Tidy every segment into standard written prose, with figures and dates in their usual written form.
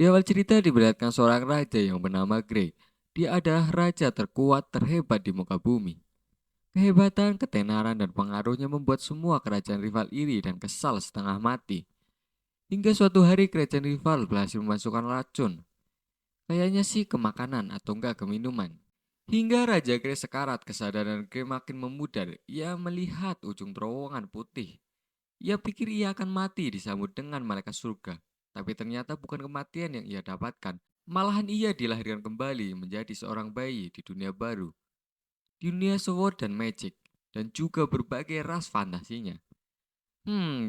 Di awal cerita diperlihatkan seorang raja yang bernama Grey. Dia adalah raja terkuat terhebat di muka bumi. Kehebatan, ketenaran, dan pengaruhnya membuat semua kerajaan rival iri dan kesal setengah mati. Hingga suatu hari kerajaan rival berhasil memasukkan racun. Kayaknya sih ke makanan atau enggak ke minuman. Hingga Raja Grey sekarat, kesadaran Grey makin memudar. Ia melihat ujung terowongan putih. Ia pikir ia akan mati disambut dengan malaikat surga. Tapi ternyata bukan kematian yang ia dapatkan. Malahan ia dilahirkan kembali menjadi seorang bayi di dunia baru. Dunia sword dan magic. Dan juga berbagai ras fantasinya.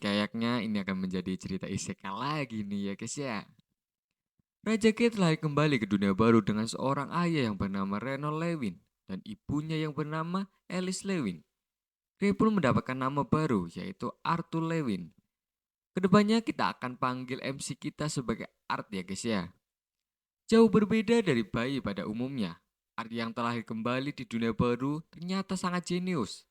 Kayaknya ini akan menjadi cerita isekai lagi nih ya guys ya. Raja Kate lahir kembali ke dunia baru dengan seorang ayah yang bernama Reynold Lewin dan ibunya yang bernama Alice Lewin. Ray pun mendapatkan nama baru yaitu Arthur Lewin. Kedepannya kita akan panggil MC kita sebagai Art ya guys ya. Jauh berbeda dari bayi pada umumnya. Art yang terlahir kembali di dunia baru ternyata sangat jenius.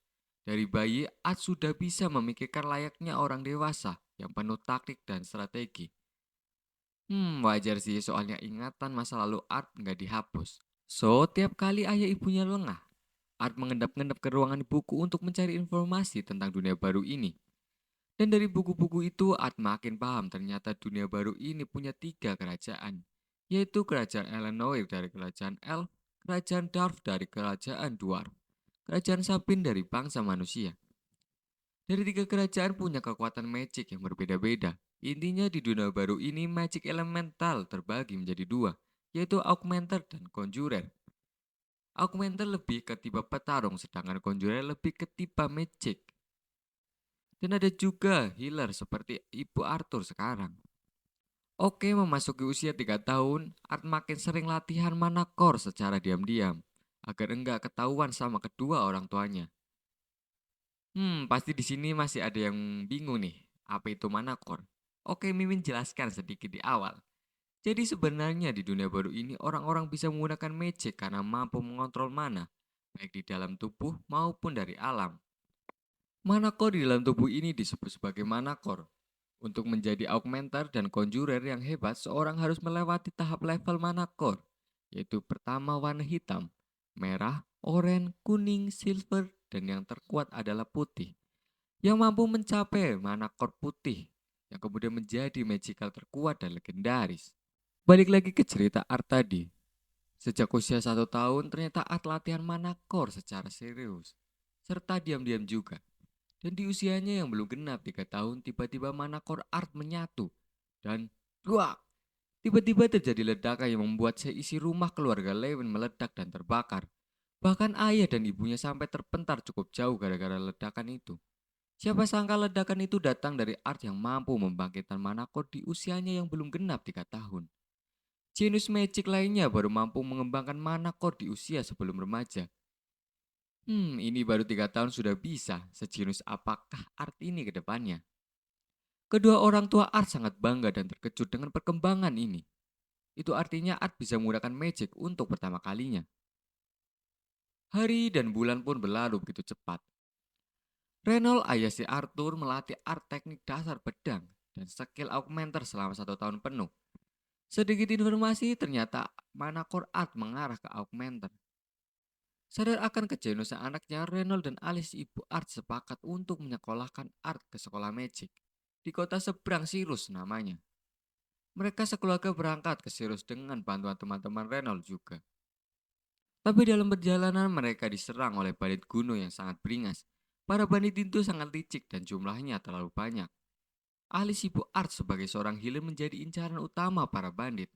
Dari bayi, Art sudah bisa memikirkan layaknya orang dewasa yang penuh taktik dan strategi. Wajar sih soalnya ingatan masa lalu Art nggak dihapus. So, tiap kali ayah ibunya lengah, Art mengendap-endap ke ruangan buku untuk mencari informasi tentang dunia baru ini. Dan dari buku-buku itu, Art makin paham ternyata dunia baru ini punya tiga kerajaan, yaitu kerajaan Eleanor dari kerajaan Elf, kerajaan Darf dari kerajaan Dwarf, kerajaan Sapin dari bangsa manusia. Dari tiga kerajaan punya kekuatan magic yang berbeda-beda. Intinya di dunia baru ini magic elemental terbagi menjadi dua, yaitu Augmenter dan Conjurer. Augmenter lebih ke tipe petarung, sedangkan Conjurer lebih ke tipe magic. Dan ada juga healer seperti Ibu Arthur sekarang. Oke, memasuki usia 3 tahun, Art makin sering latihan mana core secara diam-diam, agar enggak ketahuan sama kedua orang tuanya. Pasti di sini masih ada yang bingung nih, apa itu mana core? Oke, Mimin jelaskan sedikit di awal. Jadi sebenarnya di dunia baru ini orang-orang bisa menggunakan magic karena mampu mengontrol mana, baik di dalam tubuh maupun dari alam. Mana core di dalam tubuh ini disebut sebagai mana core. Untuk menjadi augmenter dan conjurer yang hebat, seorang harus melewati tahap level mana core, yaitu pertama warna hitam, merah, oranye, kuning, silver, dan yang terkuat adalah putih. Yang mampu mencapai mana core putih, yang kemudian menjadi magical terkuat dan legendaris. Balik lagi ke cerita Art tadi. Sejak usia 1 tahun, ternyata Art latihan mana core secara serius, serta diam-diam juga. Dan di usianya yang belum genap 3 tahun, tiba-tiba mana core Art menyatu. Dan wah, tiba-tiba terjadi ledakan yang membuat seisi rumah keluarga Lewin meledak dan terbakar. Bahkan ayah dan ibunya sampai terpentar cukup jauh gara-gara ledakan itu. Siapa sangka ledakan itu datang dari Art yang mampu membangkitkan mana core di usianya yang belum genap 3 tahun. Genius magic lainnya baru mampu mengembangkan mana core di usia sebelum remaja. Ini baru 3 tahun sudah bisa. Sejenius apakah Art ini ke depannya? Kedua orang tua Art sangat bangga dan terkejut dengan perkembangan ini. Itu artinya Art bisa menggunakan magic untuk pertama kalinya. Hari dan bulan pun berlalu begitu cepat. Reynold ayah si Arthur melatih Art teknik dasar pedang dan skill augmenter selama 1 tahun penuh. Sedikit informasi ternyata mana core Art mengarah ke augmenter. Sadar akan kejeniusan anaknya, Reynold dan Alice ibu Art sepakat untuk menyekolahkan Art ke sekolah magic di kota seberang Sirus namanya. Mereka sekeluarga berangkat ke Sirus dengan bantuan teman-teman Reynold juga. Tapi dalam perjalanan mereka diserang oleh bandit gunung yang sangat beringas. Para bandit itu sangat licik dan jumlahnya terlalu banyak. Alice ibu Art sebagai seorang healer menjadi incaran utama para bandit.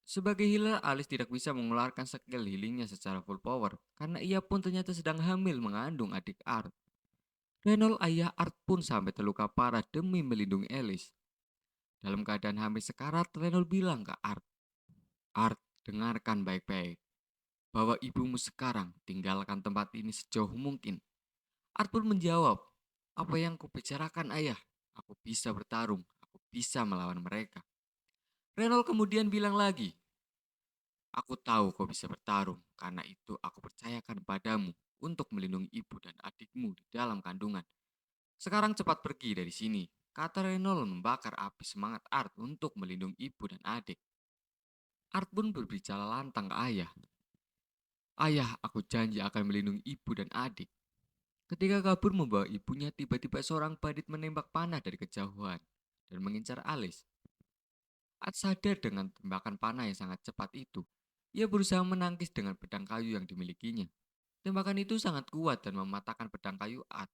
Sebagai healer, Alice tidak bisa mengeluarkan skill healingnya secara full power karena ia pun ternyata sedang hamil mengandung adik Art. Reynold ayah Art pun sampai terluka parah demi melindungi Alice. Dalam keadaan hamil sekarat, Reynold bilang ke Art, Art, dengarkan baik-baik bahwa ibumu sekarang tinggalkan tempat ini sejauh mungkin. Art pun menjawab, apa yang kubicarakan ayah? Aku bisa bertarung, aku bisa melawan mereka. Reynold kemudian bilang lagi, aku tahu kau bisa bertarung, karena itu aku percayakan padamu untuk melindungi ibu dan adikmu di dalam kandungan. Sekarang cepat pergi dari sini. Kata Renol membakar api semangat Art untuk melindungi ibu dan adik. Art pun berbicara lantang ke ayah. Ayah, aku janji akan melindungi ibu dan adik. Ketika kabur membawa ibunya, tiba-tiba seorang bandit menembak panah dari kejauhan dan mengincar Alice. Art sadar dengan tembakan panah yang sangat cepat itu. Ia berusaha menangkis dengan pedang kayu yang dimilikinya. Tembakan itu sangat kuat dan mematahkan pedang kayu Art.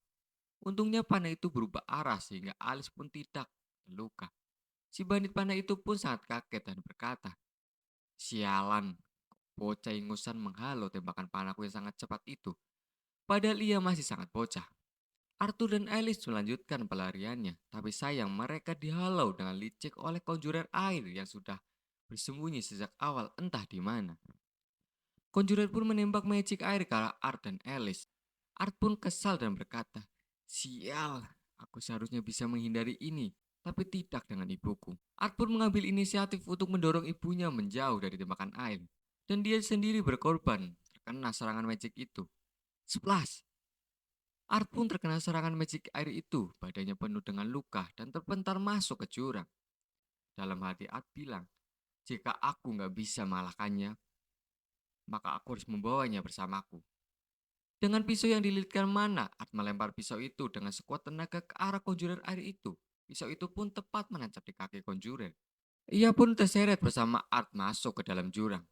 Untungnya panah itu berubah arah sehingga Alice pun tidak terluka. Si bandit panah itu pun sangat kaget dan berkata, "Sialan, bocah ingusan menghalau tembakan panahku yang sangat cepat itu." Padahal ia masih sangat bocah. Arthur dan Alice melanjutkan pelariannya, tapi sayang mereka dihalau dengan licik oleh konjurer air yang sudah bersembunyi sejak awal entah di mana. Konjurer pun menembak magic air ke arah Art dan Alice. Art pun kesal dan berkata, "Sial, aku seharusnya bisa menghindari ini, tapi tidak dengan ibuku." Art pun mengambil inisiatif untuk mendorong ibunya menjauh dari tembakan air, dan dia sendiri berkorban terkena serangan magic itu. Splash! Art pun terkena serangan magic air itu, badannya penuh dengan luka dan terpental masuk ke jurang. Dalam hati Art bilang, "Jika aku nggak bisa mengalahkannya, maka aku harus membawanya bersamaku." Dengan pisau yang dililitkan mana, Art melempar pisau itu dengan sekuat tenaga ke arah konjurer air itu. Pisau itu pun tepat menancap di kaki konjurer. Ia pun terseret bersama Art masuk ke dalam jurang.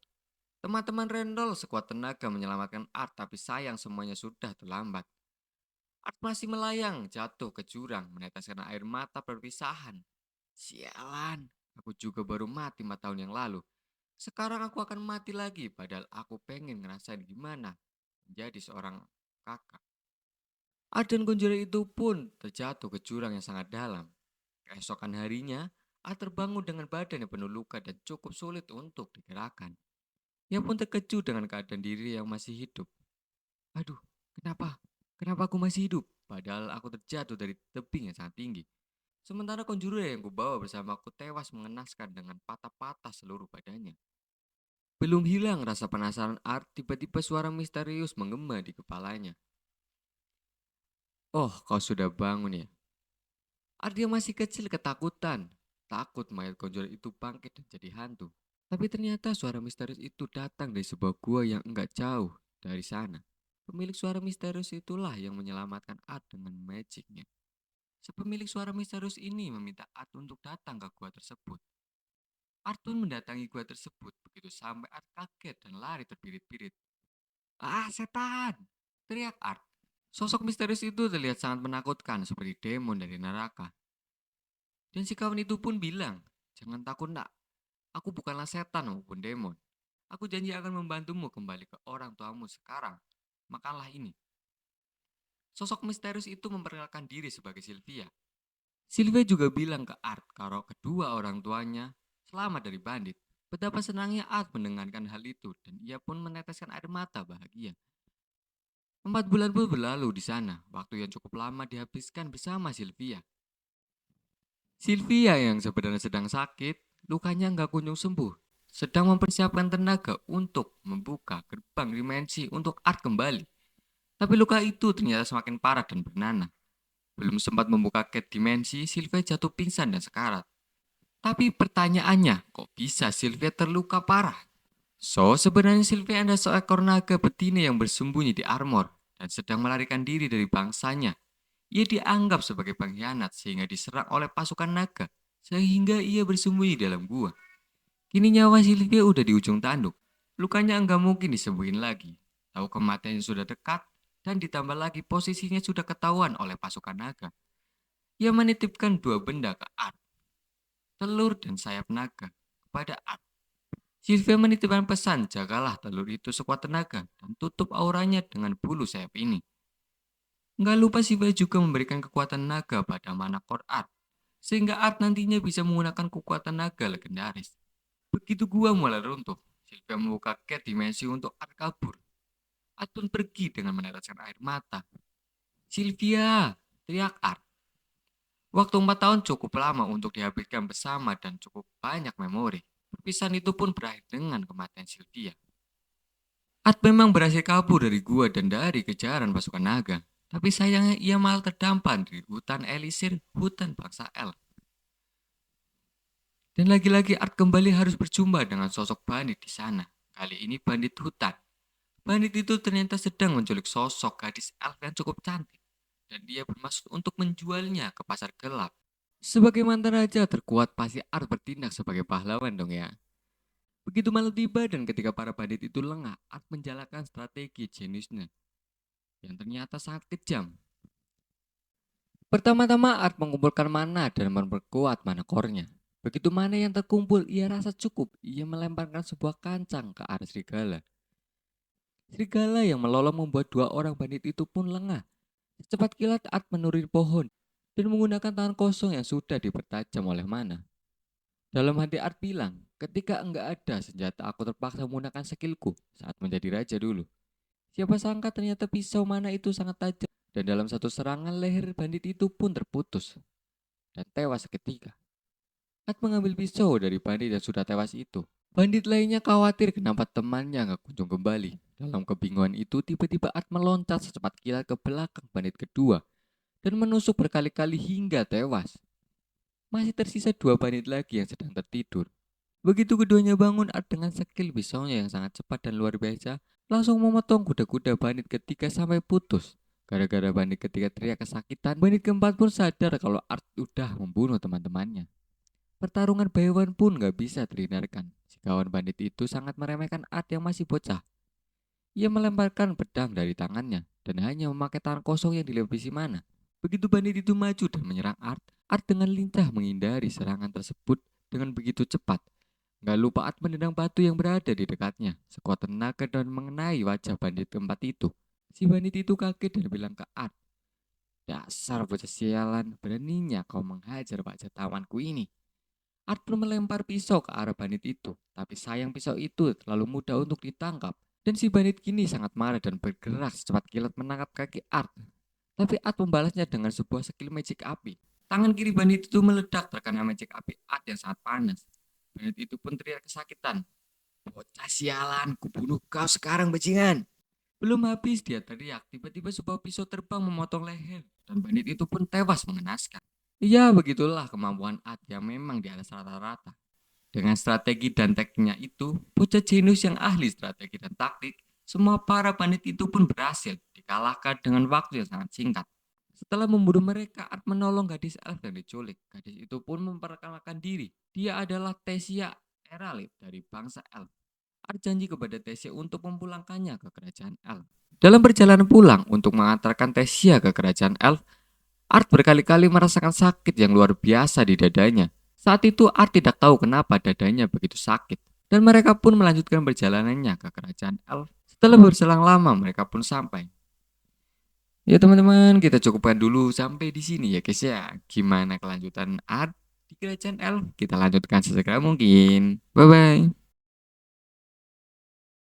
Teman-teman Randall sekuat tenaga menyelamatkan Art, tapi sayang semuanya sudah terlambat. Art masih melayang jatuh ke jurang, meneteskan air mata perpisahan. Sialan, aku juga baru mati 4 tahun yang lalu. Sekarang aku akan mati lagi, padahal aku pengen ngerasain gimana menjadi seorang kakak. Art dan konjurer itu pun terjatuh ke jurang yang sangat dalam. Keesokan harinya, Art terbangun dengan badan yang penuh luka dan cukup sulit untuk digerakkan. Ia pun terkejut dengan keadaan diri yang masih hidup. Aduh, kenapa? Kenapa aku masih hidup? Padahal aku terjatuh dari tebing yang sangat tinggi. Sementara konjurer yang kubawa bersamaku tewas mengenaskan dengan patah-patah seluruh badannya. Belum hilang rasa penasaran Art, tiba-tiba suara misterius menggema di kepalanya. "Oh, kau sudah bangun ya?" Art yang masih kecil ketakutan. Takut mayat konjurer itu bangkit dan jadi hantu. Tapi ternyata suara misterius itu datang dari sebuah gua yang enggak jauh dari sana. Pemilik suara misterius itulah yang menyelamatkan Art dengan magicnya. Sepemilik suara misterius ini meminta Art untuk datang ke gua tersebut. Art pun mendatangi gua tersebut, begitu sampai Art kaget dan lari terbirit-birit. "Ah, setan!" teriak Art. Sosok misterius itu terlihat sangat menakutkan seperti demon dari neraka. Dan si kawan itu pun bilang, "Jangan takut nak, aku bukanlah setan maupun demon. Aku janji akan membantumu kembali ke orang tuamu sekarang. Makanlah ini." Sosok misterius itu memperkenalkan diri sebagai Sylvia. Sylvia juga bilang ke Art kalau kedua orang tuanya selamat dari bandit. Betapa senangnya Art mendengarkan hal itu dan ia pun meneteskan air mata bahagia. 4 bulan pun berlalu di sana, waktu yang cukup lama dihabiskan bersama Sylvia. Sylvia yang sebenarnya sedang sakit, lukanya nggak kunjung sembuh, sedang mempersiapkan tenaga untuk membuka gerbang dimensi untuk Art kembali. Tapi luka itu ternyata semakin parah dan bernanah. Belum sempat membuka gate dimensi, Sylvia jatuh pingsan dan sekarat. Tapi pertanyaannya, kok bisa Sylvia terluka parah? Sebenarnya Sylvia adalah seekor naga betina yang bersembunyi di armor dan sedang melarikan diri dari bangsanya. Ia dianggap sebagai pengkhianat sehingga diserang oleh pasukan naga, sehingga ia bersembunyi dalam gua. Kini nyawa Sylvia udah di ujung tanduk. Lukanya enggak mungkin disembuhin lagi. Tahu kematiannya sudah dekat, dan ditambah lagi posisinya sudah ketahuan oleh pasukan naga. Ia menitipkan 2 benda ke Art, telur dan sayap naga, kepada Art. Sylvia menitipkan pesan, jagalah telur itu sekuat tenaga dan tutup auranya dengan bulu sayap ini. Nggak lupa Sylvia juga memberikan kekuatan naga pada Manacor Art, sehingga Art nantinya bisa menggunakan kekuatan naga legendaris. Begitu gua mulai runtuh, Sylvia membuka gate dimensi untuk Art kabur. Art pun pergi dengan meneteskan air mata. "Sylvia!" teriak Art. Waktu 4 tahun cukup lama untuk dihabiskan bersama dan cukup banyak memori. Perpisahan itu pun berakhir dengan kematian Sylvia. Art memang berhasil kabur dari gua dan dari kejaran pasukan naga. Tapi sayangnya ia malah terdampar di hutan Elisir, hutan bangsa elf. Dan lagi-lagi Art kembali harus berjumpa dengan sosok bandit di sana. Kali ini bandit hutan. Bandit itu ternyata sedang menculik sosok gadis elf yang cukup cantik. Dan dia bermaksud untuk menjualnya ke pasar gelap. Sebagai mantan raja terkuat, pasti Art bertindak sebagai pahlawan dong ya. Begitu malam tiba dan ketika para bandit itu lengah, Art menjalankan strategi jeniusnya yang ternyata sangat kejam. Pertama-tama Art mengumpulkan mana dan memperkuat mana core-nya. Begitu mana yang terkumpul, ia rasa cukup. Ia melemparkan sebuah kancang ke arah serigala. Serigala yang melolong membuat dua orang bandit itu pun lengah. Secepat kilat Art menuruni pohon dan menggunakan tangan kosong yang sudah dipertajam oleh mana. Dalam hati Art bilang, ketika enggak ada senjata aku terpaksa menggunakan skillku saat menjadi raja dulu. Siapa sangka ternyata pisau mana itu sangat tajam dan dalam satu serangan leher bandit itu pun terputus dan tewas seketika. Art mengambil pisau dari bandit yang sudah tewas itu. Bandit lainnya khawatir kenapa temannya nggak kunjung kembali. Dalam kebingungan itu tiba-tiba Art meloncat secepat kilat ke belakang bandit kedua dan menusuk berkali-kali hingga tewas. Masih tersisa dua bandit lagi yang sedang tertidur. Begitu keduanya bangun, Art dengan skill pisaunya yang sangat cepat dan luar biasa langsung memotong kuda-kuda bandit ketiga sampai putus. Gara-gara bandit ketiga teriak kesakitan, bandit keempat pun sadar kalau Art udah membunuh teman-temannya. Pertarungan Baywan pun gak bisa terhindarkan. Si kawan bandit itu sangat meremehkan Art yang masih bocah. Ia melemparkan pedang dari tangannya dan hanya memakai tangan kosong yang dilapisi mana. Begitu bandit itu maju dan menyerang Art, Art dengan lincah menghindari serangan tersebut dengan begitu cepat. Gak lupa Art menendang batu yang berada di dekatnya, sekuat tenaga dan mengenai wajah bandit keempat itu. Si bandit itu kaget dan bilang ke Art, "Dasar bocah sialan, beraninya kau menghajar wajah tamanku ini." Art pun melempar pisau ke arah bandit itu, tapi sayang pisau itu terlalu mudah untuk ditangkap. Dan si bandit kini sangat marah dan bergerak secepat kilat menangkap kaki Art. Tapi Art membalasnya dengan sebuah skill magic api. Tangan kiri bandit itu meledak terkena magic api Art yang sangat panas. Bandit itu pun teriak kesakitan. "Bocah sialan, kubunuh kau sekarang bajingan." Belum habis dia teriak, tiba-tiba sebuah pisau terbang memotong leher dan bandit itu pun tewas mengenaskan. Ya, begitulah kemampuan Art yang memang di atas rata-rata. Dengan strategi dan tekniknya itu, bocah jenius yang ahli strategi dan taktik, semua para bandit itu pun berhasil dikalahkan dengan waktu yang sangat singkat. Setelah membunuh mereka, Art menolong gadis elf yang diculik. Gadis itu pun memperkenalkan diri. Dia adalah Tesia Eralit dari bangsa elf. Art janji kepada Tesia untuk memulangkannya ke kerajaan elf. Dalam perjalanan pulang untuk mengantarkan Tesia ke kerajaan elf, Art berkali-kali merasakan sakit yang luar biasa di dadanya. Saat itu Art tidak tahu kenapa dadanya begitu sakit. Dan mereka pun melanjutkan perjalanannya ke kerajaan elf. Setelah berselang lama mereka pun sampai. Ya teman-teman, kita cukupkan dulu sampai di sini ya guys ya. Gimana kelanjutan Art di kerajaan elf? Kita lanjutkan sesegera mungkin. Bye bye.